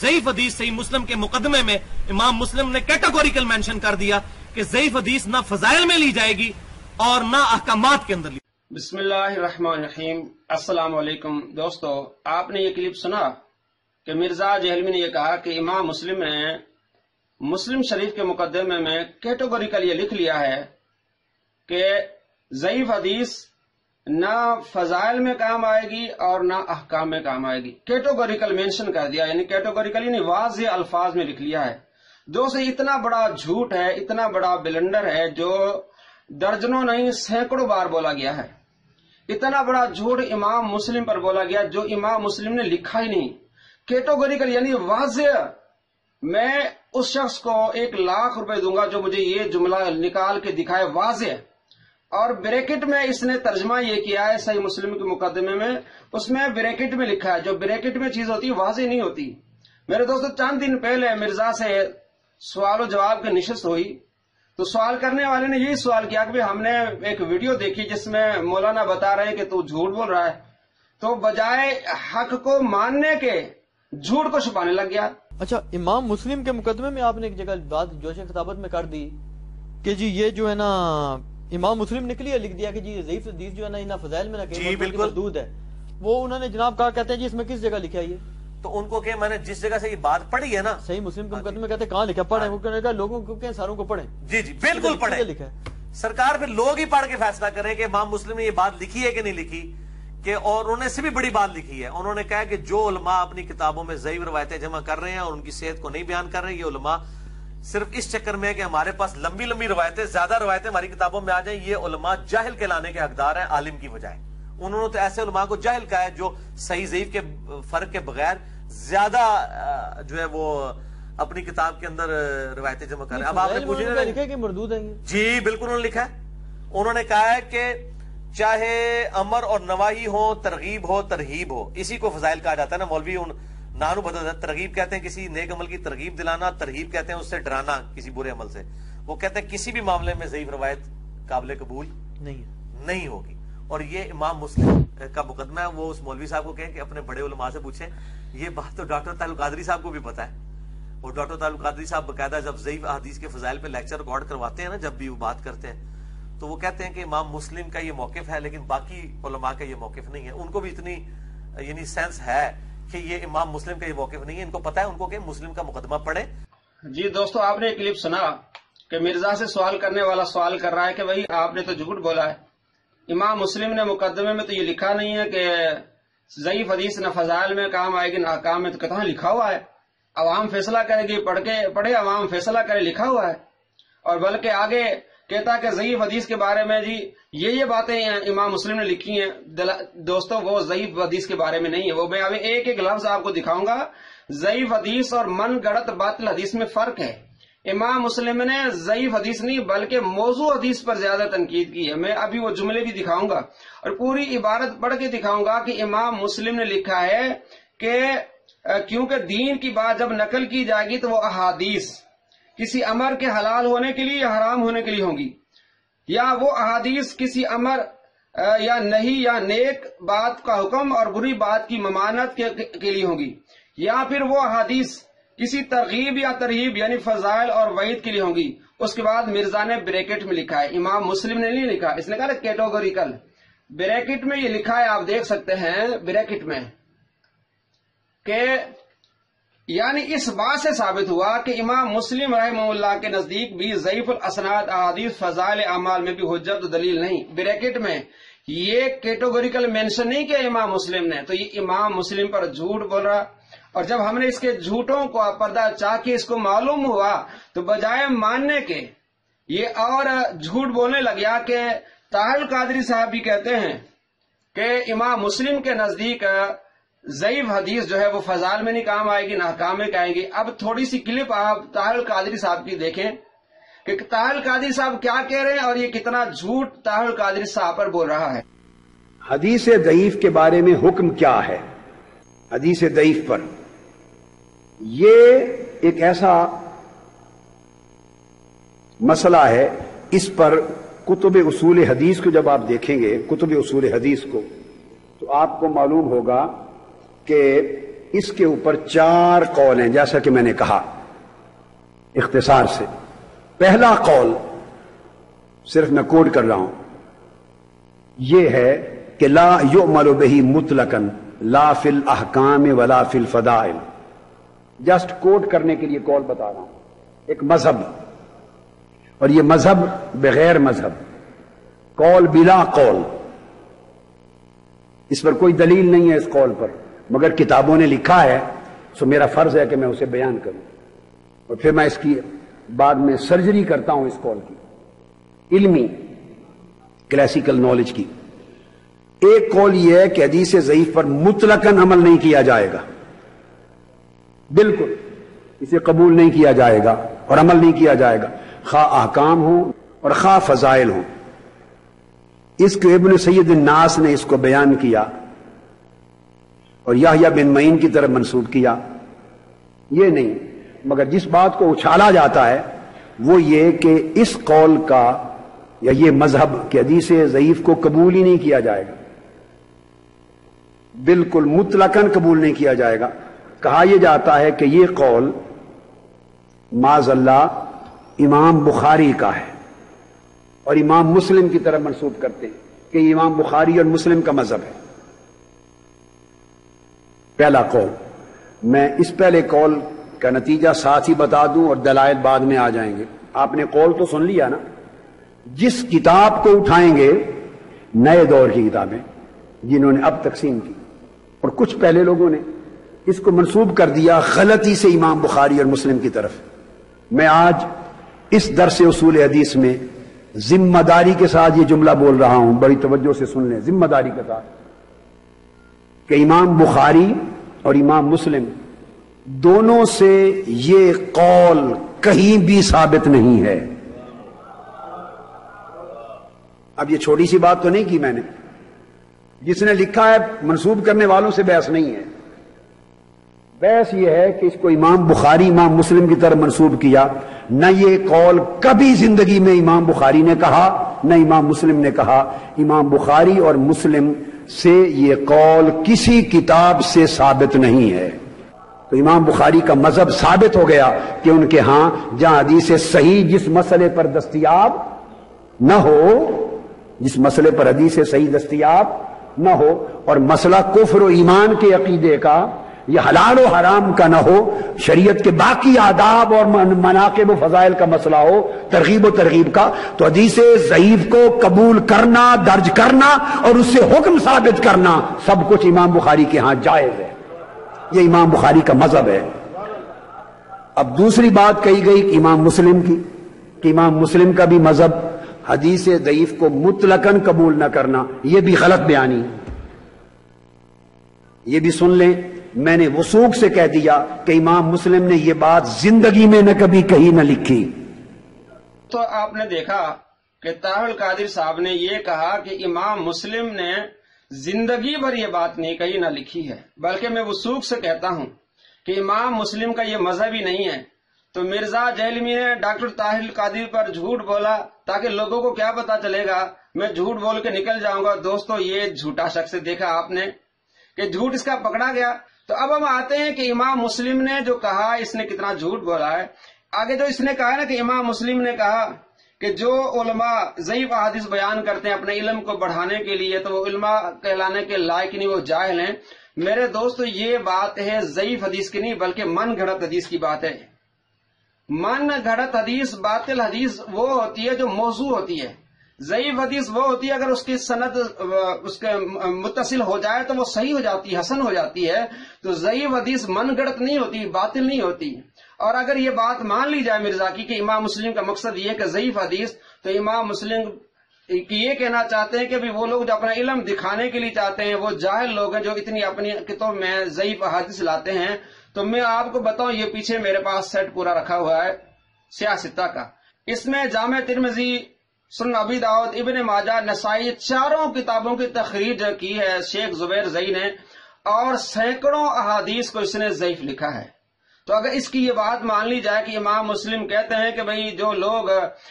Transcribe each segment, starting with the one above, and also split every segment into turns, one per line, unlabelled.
ضعیف حدیث صحیح مسلم کے مقدمے میں امام مسلم نے کیٹیگوریکل مینشن کر دیا کہ ضعیف حدیث نہ فضائل میں لی جائے گی اور نہ احکامات کے اندر لی.
بسم اللہ الرحمن الرحیم. السلام علیکم دوستو. آپ نے یہ کلپ سنا کہ مرزا جہلوی نے یہ کہا کہ امام مسلم نے مسلم شریف کے مقدمے میں کیٹیگوریکل یہ لکھ لیا ہے کہ ضعیف حدیث نہ فضائل میں کام آئے گی اور نہ احکام میں کام آئے گی. کیٹیگوریکل مینشن کر دیا، یعنی کیٹیگوریکل یعنی واضح الفاظ میں لکھ لیا ہے. دوستو اتنا بڑا جھوٹ ہے، اتنا بڑا بلنڈر ہے جو درجنوں نہیں سینکڑوں بار بولا گیا ہے. اتنا بڑا جھوٹ امام مسلم پر بولا گیا جو امام مسلم نے لکھا ہی نہیں. کیٹیگوریکل یعنی واضح. میں اس شخص کو 1,00,000 روپے دوں گا جو مجھے یہ جملہ نکال کے دکھائے واضح. اور بریکٹ میں اس نے ترجمہ یہ کیا ہے صحیح مسلم کے مقدمے میں، اس میں بریکٹ میں لکھا ہے. جو بریکٹ میں چیز ہوتی ہے واضح نہیں ہوتی. میرے دوستو چند دن پہلے مرزا سے سوال و جواب کی نشست ہوئی تو سوال کرنے والے نے یہی سوال کیا کہ ہم نے ایک ویڈیو دیکھی جس میں مولانا بتا رہے ہیں کہ تو جھوٹ بول رہا ہے، تو بجائے حق کو ماننے کے جھوٹ کو چھپانے لگ گیا.
اچھا، امام مسلم کے مقدمے میں آپ نے ایک جگہ بات جوش خطابت میں کر دی کہ جی یہ جو ہے نا امام مسلم نکلی ہے، لکھ دیا کہ جی ضعیف حدیث جو ہے نا فضائل میں نہ بالکل مردود ہے. وہ انہوں نے جناب کہا کہتے ہیں جی اس میں کس جگہ لکھا ہے یہ؟
تو ان کو کہ میں نے جس جگہ سے یہ بات پڑھی ہے نا
صحیح مسلم کے مقدمے کہتے ہیں کہاں لکھا؟ پڑھیں. وہ کہنے کا لوگوں کو کہ ساروں کو پڑھیں.
جی جی بالکل پڑھیں.
لکھا ہے
سرکار پھر لوگ ہی پڑھ کے فیصلہ کریں کہ امام مسلم نے یہ بات لکھی ہے کہ نہیں لکھی. کہ اور انہوں نے سے بھی بڑی بات لکھی ہے، انہوں نے کہا کہ جو علماء اپنی کتابوں میں ضعیف روایتیں جمع کر رہے ہیں اور ان کی صحت کو نہیں بیان کر رہے ہیں، یہ علماء صرف اس چکر میں ہے کہ ہمارے پاس لمبی لمبی روایتیں، زیادہ روایتیں ہماری کتابوں میں آ جائیں، یہ علماء جاہل کہلانے کے حقدار ہیں عالم کی بجائے. انہوں نے تو ایسے علماء کو جاہل کہا ہے جو صحیح ضعیف کے فرق کے بغیر زیادہ جو ہے وہ اپنی کتاب کے اندر روایتیں جمع کر رہے ہیں. اب آپ نے پوچھا
لکھا کہ مردود ہے یہ؟
جی بالکل انہوں نے لکھا ہے. انہوں نے کہا ہے کہ چاہے امر اور نواہی ہو، ترغیب ہو، ترہیب ہو، اسی کو فضائل کہا جاتا ہے نا. مولوی نانو بدل ہے. ترغیب کہتے ہیں کسی نیک عمل کی ترغیب دلانا، ترہیب کہتے ہیں اس سے ڈرانا کسی برے عمل سے. وہ کہتے ہیں کسی بھی معاملے میں ضعیف روایت قابل قبول نہیں ہوگی. اور یہ امام مسلم کا مقدمہ ہے. وہ اس مولوی صاحب کو کہیں کہ اپنے بڑے علماء سے پوچھیں. یہ بات تو ڈاکٹر طاہر القادری صاحب کو بھی پتا ہے. اور ڈاکٹر طاہر القادری صاحب باقاعدہ جب ضعیف حدیث کے فضائل پہ لیکچر ریکارڈ کرواتے ہیں نا، جب بھی وہ بات کرتے ہیں تو وہ کہتے ہیں کہ امام مسلم کا یہ موقف ہے لیکن باقی علماء کا یہ موقف نہیں ہے. ان کو بھی اتنی یعنی سینس ہے کہ یہ امام مسلم کا یہ موقف نہیں ہے. ان کو پتا ہے ان کو کہ مسلم کا مقدمہ پڑھے.
جی دوستو، آپ نے ایک کلپ سنا کہ مرزا سے سوال کرنے والا سوال کر رہا ہے کہ بھائی آپ نے تو جھوٹ بولا ہے. امام مسلم نے مقدمے میں تو یہ لکھا نہیں ہے کہ ضعیف حدیث نہ فضائل میں کام آئے گی نہ احکام میں. تو کہاں لکھا ہوا ہے؟ عوام فیصلہ کرے گی، پڑھے عوام فیصلہ کرے، لکھا ہوا ہے. اور بلکہ آگے کہتا کہ ضعیف حدیث کے بارے میں جی یہ باتیں امام مسلم نے لکھی ہیں. دوستو وہ ضعیف حدیث کے بارے میں نہیں ہے. وہ میں ابھی ایک ایک لفظ آپ کو دکھاؤں گا. ضعیف حدیث اور من گڑت باطل حدیث میں فرق ہے. امام مسلم نے ضعیف حدیث نہیں بلکہ موضوع حدیث پر زیادہ تنقید کی ہے. میں ابھی وہ جملے بھی دکھاؤں گا اور پوری عبارت پڑھ کے دکھاؤں گا کہ امام مسلم نے لکھا ہے کہ کیونکہ دین کی بات جب نقل کی جائے گی تو وہ احادیث کسی امر کے حلال ہونے کے لیے یا حرام ہونے کے لیے ہوں گی، یا وہ احادیث کسی امر یا نہیں یا نیک بات کا حکم اور بری بات کی ممانعت کے لیے ہوں گی، یا پھر وہ احادیث کسی ترغیب یا ترہیب یعنی فضائل اور وعید کے لیے ہوں گی. اس کے بعد مرزا نے بریکٹ میں لکھا ہے، امام مسلم نے نہیں لکھا. اس نے کہا کیٹیگوریکل. بریکٹ میں یہ لکھا ہے، آپ دیکھ سکتے ہیں بریکٹ میں، کہ یعنی اس بات سے ثابت ہوا کہ امام مسلم رحمہ اللہ کے نزدیک بھی ضعیف الاسناد احادیث فضائل اعمال میں بھی حجت دلیل نہیں. بریکٹ میں یہ کیٹیگوریکل مینشن نہیں کیا امام مسلم نے. تو یہ امام مسلم پر جھوٹ بول رہا. اور جب ہم نے اس کے جھوٹوں کو پردہ چاہ کے اس کو معلوم ہوا تو بجائے ماننے کے یہ اور جھوٹ بولنے لگیا. کہ طاہر القادری صاحب بھی کہتے ہیں کہ امام مسلم کے نزدیک ضعیف حدیث جو ہے وہ فضائل میں نہیں کام آئے گی نہ احکام میں آئے گی. اب تھوڑی سی کلپ آپ طاہر القادری صاحب کی دیکھیں کہ طاہر القادری صاحب کیا کہہ رہے ہیں اور یہ کتنا جھوٹ طاہر القادری صاحب پر بول رہا ہے.
حدیث ضعیف کے بارے میں حکم کیا ہے؟ حدیث ضعیف پر یہ ایک ایسا مسئلہ ہے، اس پر کتب اصول حدیث کو جب آپ دیکھیں گے، کتب اصول حدیث کو، تو آپ کو معلوم ہوگا کہ اس کے اوپر 4 قول ہیں، جیسا کہ میں نے کہا اختصار سے۔ پہلا قول صرف میں کوٹ کر رہا ہوں، یہ ہے کہ لا یعمل بہ مطلقا لا فی الاحکام ولا فی الفضائل۔ جسٹ کوٹ کرنے کے لیے قول بتا رہا ہوں، ایک مذہب، اور یہ مذہب بغیر مذہب، قول بلا قول، اس پر کوئی دلیل نہیں ہے اس قول پر، مگر کتابوں نے لکھا ہے، سو میرا فرض ہے کہ میں اسے بیان کروں، اور پھر میں اس کی بعد میں سرجری کرتا ہوں اس قول کی، علمی کلاسیکل نالج کی۔ ایک قول یہ ہے کہ حدیث ضعیف پر مطلقاً عمل نہیں کیا جائے گا، بالکل اسے قبول نہیں کیا جائے گا اور عمل نہیں کیا جائے گا، خواہ احکام ہوں اور خواہ فضائل ہوں۔ اس کو ابن سید الناس نے اس کو بیان کیا اور یحییٰ بن معین کی طرف منسوب کیا، یہ نہیں، مگر جس بات کو اچھالا جاتا ہے وہ یہ کہ اس قول کا یا یہ مذہب کہ حدیث ضعیف کو قبول ہی نہیں کیا جائے گا، بالکل مطلقاً قبول نہیں کیا جائے گا۔ کہا یہ جاتا ہے کہ یہ قول معاذ اللہ امام بخاری کا ہے، اور امام مسلم کی طرف منسوب کرتے ہیں کہ یہ امام بخاری اور مسلم کا مذہب ہے۔ پہلا قول، میں اس پہلے قول کا نتیجہ ساتھ ہی بتا دوں اور دلائل بعد میں آ جائیں گے۔ آپ نے قول تو سن لیا نا، جس کتاب کو اٹھائیں گے، نئے دور کی کتابیں جنہوں نے اب تقسیم کی، اور کچھ پہلے لوگوں نے اس کو منسوب کر دیا غلطی سے امام بخاری اور مسلم کی طرف۔ میں آج اس درس اصول حدیث میں ذمہ داری کے ساتھ یہ جملہ بول رہا ہوں، بڑی توجہ سے سن لیں، ذمہ داری کے ساتھ، کہ امام بخاری اور امام مسلم دونوں سے یہ قول کہیں بھی ثابت نہیں ہے۔ اب یہ چھوٹی سی بات تو نہیں کی میں نے، جس نے لکھا ہے منسوب کرنے والوں سے بحث نہیں ہے، بحث یہ ہے کہ اس کو امام بخاری امام مسلم کی طرف منسوب کیا، نہ یہ قول کبھی زندگی میں امام بخاری نے کہا نہ امام مسلم نے کہا، امام بخاری اور مسلم سے یہ قول کسی کتاب سے ثابت نہیں ہے۔ تو امام بخاری کا مذہب ثابت ہو گیا کہ ان کے ہاں جہاں حدیث صحیح جس مسئلے پر دستیاب نہ ہو، جس مسئلے پر حدیث صحیح دستیاب نہ ہو، اور مسئلہ کفر و ایمان کے عقیدے کا یا حلال و حرام کا نہ ہو، شریعت کے باقی آداب اور مناقب و فضائل کا مسئلہ ہو، ترغیب و ترغیب کا، تو حدیث ضعیف کو قبول کرنا، درج کرنا اور اس سے حکم ثابت کرنا سب کچھ امام بخاری کے ہاں جائز ہے۔ یہ امام بخاری کا مذہب ہے۔ اب دوسری بات کہی گئی امام مسلم کی، کہ امام مسلم کا بھی مذہب حدیث ضعیف کو مطلقاً قبول نہ کرنا، یہ بھی غلط بیانی۔ یہ بھی سن لیں، میں نے وثوق سے کہہ دیا کہ امام مسلم نے یہ بات زندگی میں نہ کبھی کہی نہ لکھی۔
تو آپ نے دیکھا کہ طاہر القادری صاحب نے یہ کہا کہ امام مسلم نے زندگی بھر یہ بات نہیں کہی نہ لکھی ہے، بلکہ میں وثوق سے کہتا ہوں کہ امام مسلم کا یہ مذہب ہی نہیں ہے۔ تو مرزا جہلمی نے ڈاکٹر طاہر القادری پر جھوٹ بولا تاکہ لوگوں کو کیا پتا چلے گا، میں جھوٹ بول کے نکل جاؤں گا۔ دوستو، یہ جھوٹا شخص دیکھا آپ نے کہ جھوٹ اس کا پکڑا گیا۔ تو اب ہم آتے ہیں کہ امام مسلم نے جو کہا، اس نے کتنا جھوٹ بولا ہے۔ آگے جو اس نے کہا نا کہ امام مسلم نے کہا کہ جو علماء ضعیف احادیث بیان کرتے ہیں اپنے علم کو بڑھانے کے لیے تو وہ علماء کہلانے کے لائق نہیں، وہ جاہل ہیں۔ میرے دوستو، یہ بات ہے ضعیف حدیث کی نہیں بلکہ من گھڑت حدیث کی بات ہے۔ من گھڑت حدیث، باطل حدیث وہ ہوتی ہے جو موضوع ہوتی ہے۔ ضعیف حدیث وہ ہوتی ہے اگر اس کی سند اس کے متصل ہو جائے تو وہ صحیح ہو جاتی ہے، حسن ہو جاتی ہے۔ تو ضعیف حدیث من گھڑت نہیں ہوتی، باطل نہیں ہوتی۔ اور اگر یہ بات مان لی جائے مرزا کی کہ امام مسلم کا مقصد یہ ہے کہ ضعیف حدیث، تو امام مسلم یہ کہنا چاہتے ہیں کہ بھی وہ لوگ جو اپنا علم دکھانے کے لیے چاہتے ہیں وہ جاہل لوگ ہیں جو اتنی اپنی کتب میں ضعیف احادیث لاتے ہیں۔ تو میں آپ کو بتاؤں، یہ پیچھے میرے پاس سیٹ پورا رکھا ہوا ہے سیاہ ستہ کا، اس میں جامع ترمذی، سنن ابی داؤد، ابن ماجہ، نسائی، چاروں کتابوں کی تخریج کی ہے شیخ زبیر زئی نے، اور سینکڑوں احادیث کو اس نے ضعیف لکھا ہے۔ تو اگر اس کی یہ بات مان لی جائے کہ امام مسلم کہتے ہیں کہ بھئی جو لوگ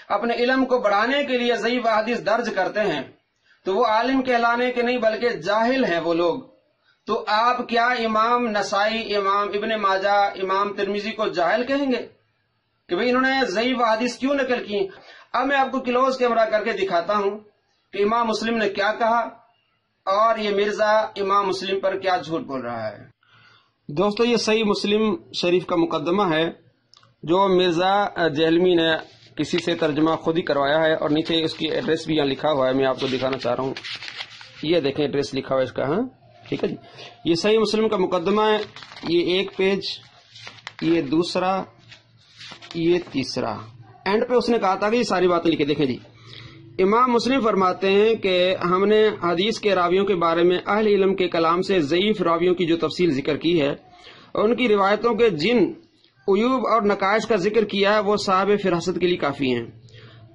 اپنے علم کو بڑھانے کے لیے ضعیف احادیث درج کرتے ہیں تو وہ عالم کہلانے کے نہیں بلکہ جاہل ہیں وہ لوگ۔ تو آپ کیا امام نسائی، امام ابن ماجہ، امام ترمذی کو جاہل کہیں گے کہ بھئی انہوں نے ضعیف حدیث کیوں نقل کی؟ اب میں آپ کو کلوز کیمرہ کر کے دکھاتا ہوں کہ امام مسلم نے کیا کہا اور یہ مرزا امام مسلم پر کیا جھوٹ بول رہا ہے۔ دوستو، یہ صحیح مسلم شریف کا مقدمہ ہے جو مرزا جہلمی نے کسی سے ترجمہ خود ہی کروایا ہے، اور نیچے اس کی ایڈریس بھی یہاں لکھا ہوا ہے، میں آپ کو دکھانا چاہ رہا ہوں۔ یہ دیکھیں ایڈریس لکھا ہوا ہے اس کا، ہاں ٹھیک ہے جی۔ یہ صحیح مسلم کا مقدمہ ہے، یہ ایک پیج، یہ دوسرا، یہ تیسرا، اینڈ پہ اس نے کہا تھا کہ یہ ساری باتیں لکھے۔ دیکھیں جی، امام مسلم فرماتے ہیں کہ ہم نے حدیث کے راویوں کے بارے میں اہل علم کے کلام سے ضعیف راویوں کی جو تفصیل ذکر کی ہے اور ان کی روایتوں کے جن عیوب اور نقائص کا ذکر کیا ہے وہ صاحب فراست کے لیے کافی ہیں۔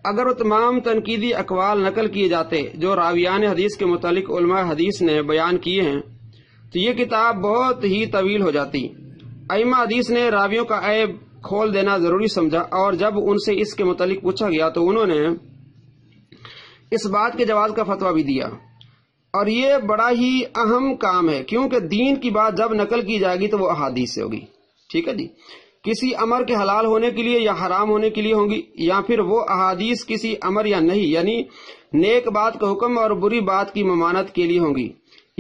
اگر وہ تمام تنقیدی اقوال نقل کیے جاتے جو راویان حدیث کے متعلق علماء حدیث نے بیان کیے ہیں تو یہ کتاب بہت ہی طویل ہو جاتی۔ ائمہ حدیث نے راویوں کا عیب کھول دینا ضروری سمجھا، اور جب ان سے اس کے متعلق پوچھا گیا تو انہوں نے اس بات کے جواز کا فتویٰ بھی دیا، اور یہ بڑا ہی اہم کام ہے کیونکہ دین کی بات جب نقل کی جائے گی تو وہ احادیث سے ہوگی، ٹھیک ہے جی۔ کسی امر کے حلال ہونے کے لیے یا حرام ہونے کے لیے ہوں گی، یا پھر وہ احادیث کسی امر یا نہیں یعنی نیک بات کا حکم اور بری بات کی ممانت کے لیے ہوں گی،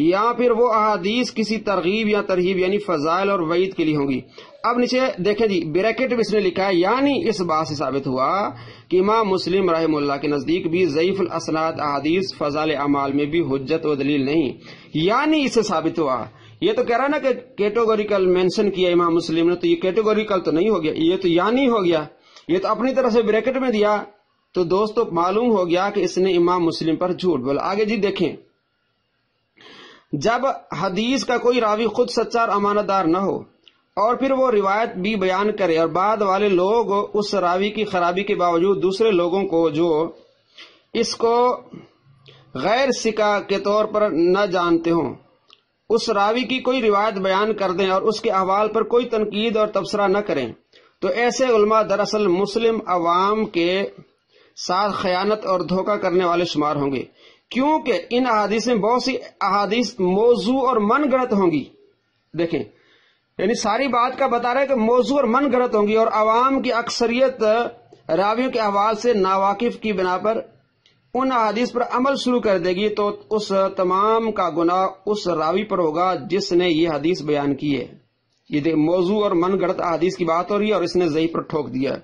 یا پھر وہ احادیث کسی ترغیب یا ترہیب یعنی فضائل اور وعید کے لیے ہوں گی۔ اب نیچے دیکھیں جی، بریکٹ میں اس نے لکھا ہے یعنی اس بات سے ثابت ہوا کہ امام مسلم رحم اللہ کے نزدیک بھی ضعیف الاسناد احادیث فضائل اعمال میں بھی حجت و دلیل نہیں، یعنی اس سے ثابت ہوا۔ یہ تو کہہ رہا نا کہ کیٹیگوریکل مینشن کیا امام مسلم نے، تو یہ کیٹیگوریکل تو نہیں ہو گیا، یہ تو یعنی ہو گیا، یہ تو اپنی طرف سے بریکٹ میں دیا، تو دوستو معلوم ہو گیا کہ اس نے امام مسلم پر جھوٹ بولا۔ آگے جی دیکھیں، جب حدیث کا کوئی راوی خود سچا اور امانت دار نہ ہو اور پھر وہ روایت بھی بیان کرے اور بعد والے لوگ اس راوی کی خرابی کے باوجود دوسرے لوگوں کو جو اس کو غیر ثقہ کے طور پر نہ جانتے ہوں اس راوی کی کوئی روایت بیان کر دیں اور اس کے احوال پر کوئی تنقید اور تبصرہ نہ کریں، تو ایسے علماء دراصل مسلم عوام کے ساتھ خیانت اور دھوکہ کرنے والے شمار ہوں گے، کیونکہ ان احادیث میں بہت سی احادیث موضوع اور من گڑت ہوں گی۔ دیکھیں، یعنی ساری بات کا بتا رہے کہ موضوع اور من گڑت ہوں گی، اور عوام کی اکثریت راویوں کے احوال سے ناواقف کی بنا پر ان احادیث پر عمل شروع کر دے گی، تو اس تمام کا گناہ اس راوی پر ہوگا جس نے یہ حدیث بیان کی ہے۔ یہ موضوع اور من گڑت احادیث کی بات ہو رہی ہے اور اس نے ضعیف پر ٹھوک دیا۔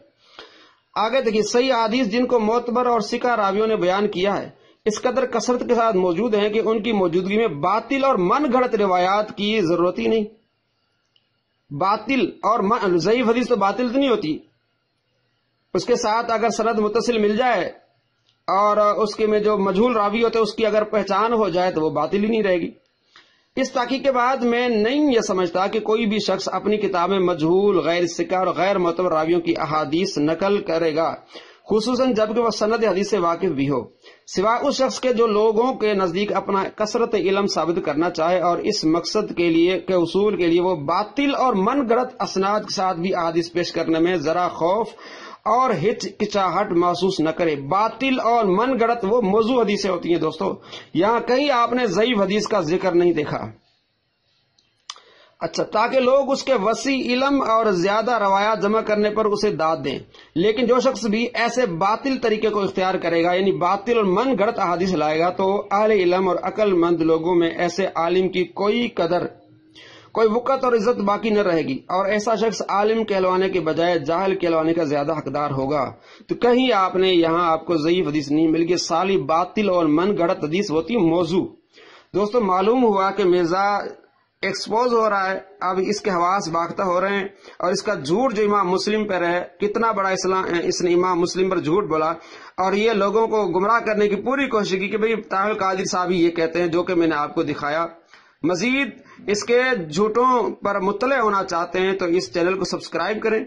آگے دیکھیے، صحیح احادیث جن کو معتبر اور ثقہ راویوں نے بیان کیا ہے اس قدر کثرت کے ساتھ موجود ہیں کہ ان کی موجودگی میں باطل اور من گھڑت روایات کی ضرورت ہی نہیں۔ باطل اور ضعیف حدیث تو باطل تو نہیں ہوتی، اس کے ساتھ اگر سند متصل مل جائے اور اس کے میں جو مجہول راوی ہوتے اس کی اگر پہچان ہو جائے تو وہ باطل ہی نہیں رہے گی۔ اس تحقیق کے بعد میں نہیں یہ سمجھتا کہ کوئی بھی شخص اپنی کتاب میں مجہول، غیر ثقہ اور غیر معتبر راویوں کی احادیث نقل کرے گا، خصوصاً جبکہ وہ سند حدیث سے واقف بھی ہو، سوائے اس شخص کے جو لوگوں کے نزدیک اپنا کثرت علم ثابت کرنا چاہے اور اس مقصد کے لیے کے حصول کے لیے وہ باطل اور من گڑت اسناد کے ساتھ بھی احادیث پیش کرنے میں ذرا خوف اور ہچکچاہٹ محسوس نہ کرے۔ باطل اور من گڑت وہ موضوع حدیثیں ہوتی ہیں دوستو، یہاں کہیں آپ نے ضعیف حدیث کا ذکر نہیں دیکھا۔ اچھا، تاکہ لوگ اس کے وسیع علم اور زیادہ روایات جمع کرنے پر اسے داد دیں، لیکن جو شخص بھی ایسے باطل طریقے کو اختیار کرے گا یعنی باطل اور من گڑت احادیث لائے گا تو اہل علم اور عقل مند لوگوں میں ایسے عالم کی کوئی قدر، کوئی وقت اور عزت باقی نہ رہے گی، اور ایسا شخص عالم کہلوانے کے بجائے جاہل کہلوانے کا زیادہ حقدار ہوگا۔ تو کہیں آپ نے یہاں آپ کو ضعیف حدیث نہیں مل گئی، سالی باطل اور من گڑت حدیث ہوتی موضوع۔ دوستو معلوم ہوا کہ مرزا ایکسپوز ہو رہا ہے، اب اس کے حواس باختہ ہو رہے ہیں، اور اس کا جھوٹ جو امام مسلم پر ہے، کتنا بڑا اس نے امام مسلم پر جھوٹ بولا، اور یہ لوگوں کو گمراہ کرنے کی پوری کوشش کی کہ بھئی طاہر القادری صاحب ہی یہ کہتے ہیں، جو کہ میں نے آپ کو دکھایا۔ مزید اس کے جھوٹوں پر مطلع ہونا چاہتے ہیں تو اس چینل کو سبسکرائب کریں،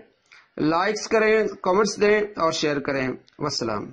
لائکس کریں، کمنٹس دیں اور شیئر کریں۔ والسلام۔